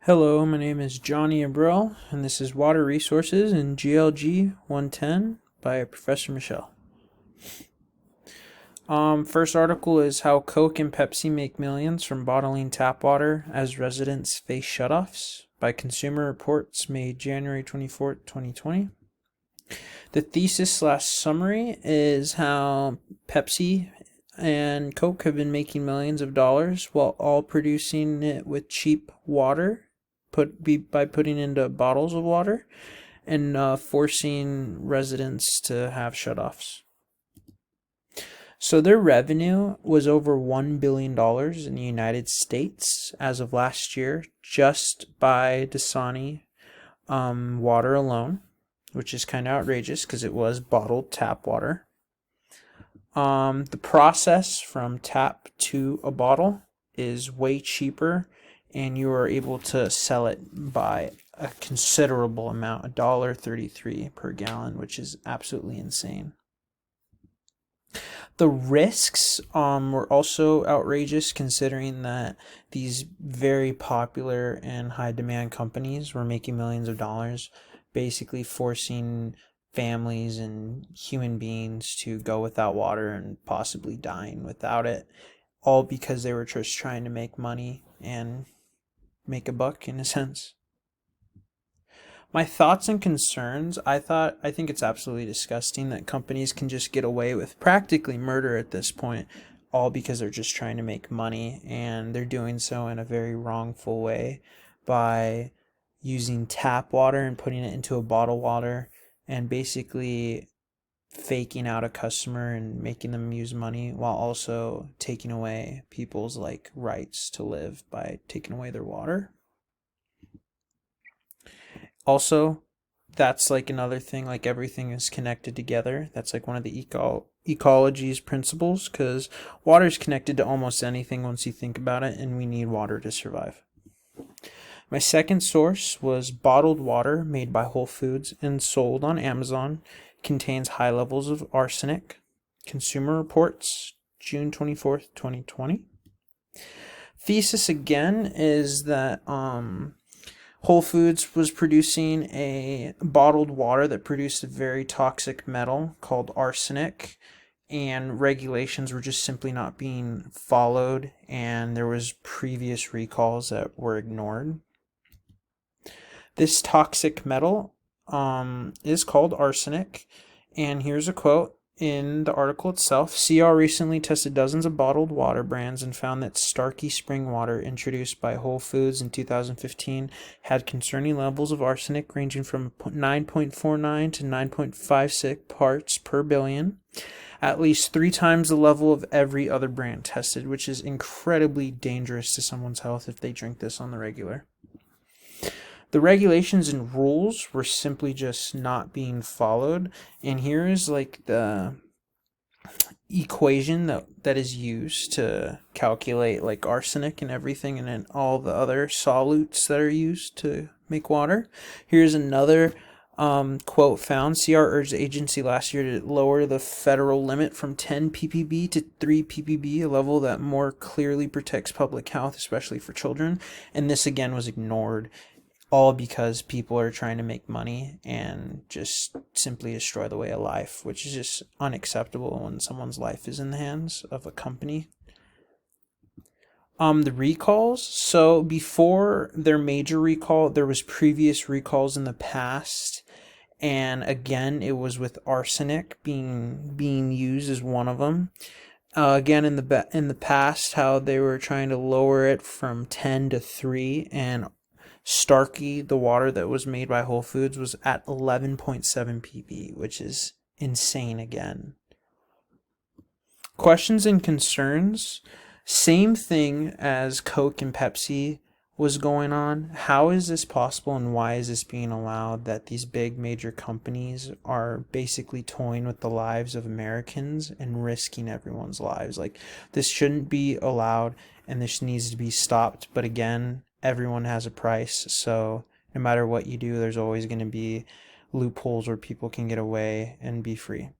Hello, my name is Johnny Abril, and this is Water Resources in GLG 110 by Professor Michelle. First article is How Coke and Pepsi Make Millions from Bottling Tap Water as Residents Face Shutoffs by Consumer Reports, made January 24th, 2020. The thesis/summary is how Pepsi and Coke have been making millions of dollars while all producing it with cheap water by putting into bottles of water and forcing residents to have shutoffs. So their revenue was over $1 billion in the United States as of last year, just by Dasani water alone, which is kind of outrageous because it was bottled tap water. The process from tap to a bottle is way cheaper, and you are able to sell it by a considerable amount, $1.33 per gallon, which is absolutely insane. The risks were also outrageous, considering that these very popular and high demand companies were making millions of dollars, basically forcing families and human beings to go without water and possibly dying without it, all because they were just trying to make money and make a buck, in a sense. My thoughts and concerns, I think it's absolutely disgusting that companies can just get away with practically murder at this point, all because they're just trying to make money, and they're doing so in a very wrongful way by using tap water and putting it into a bottle water and basically faking out a customer and making them use money while also taking away people's rights to live by taking away their water. Also, that's another thing, everything is connected together. That's one of the ecology's principles, because water is connected to almost anything once you think about it, and we need water to survive. My second source was bottled water made by Whole Foods and sold on Amazon contains high levels of arsenic. Consumer Reports, June 24th, 2020. Thesis again is that Whole Foods was producing a bottled water that produced a very toxic metal called arsenic, and regulations were just simply not being followed, and there was previous recalls that were ignored. This toxic metal is called arsenic, and here's a quote in the article itself. CR recently tested dozens of bottled water brands and found that Starkey spring water, introduced by Whole Foods in 2015, had concerning levels of arsenic ranging from 9.49 to 9.56 parts per billion, at least 3 times the level of every other brand tested, which is incredibly dangerous to someone's health if they drink this on the regular. The regulations and rules were simply just not being followed, and here is the equation that is used to calculate arsenic and everything, and then all the other solutes that are used to make water. Here's another quote found. CR urged the agency last year to lower the federal limit from 10 ppb to 3 ppb, a level that more clearly protects public health, especially for children, and this again was ignored, all because people are trying to make money and just simply destroy the way of life, which is just unacceptable when someone's life is in the hands of a company. The recalls. So before their major recall, there was previous recalls in the past, and again, it was with arsenic being used as one of them. Again, in the past, how they were trying to lower it from 10 to 3, and Starkey, the water that was made by Whole Foods, was at 11.7 pp, which is insane again. Questions and concerns. Same thing as Coke and Pepsi was going on. How is this possible, and why is this being allowed, that these big major companies are basically toying with the lives of Americans and risking everyone's lives? This shouldn't be allowed, and this needs to be stopped. But again, everyone has a price, so no matter what you do, there's always going to be loopholes where people can get away and be free.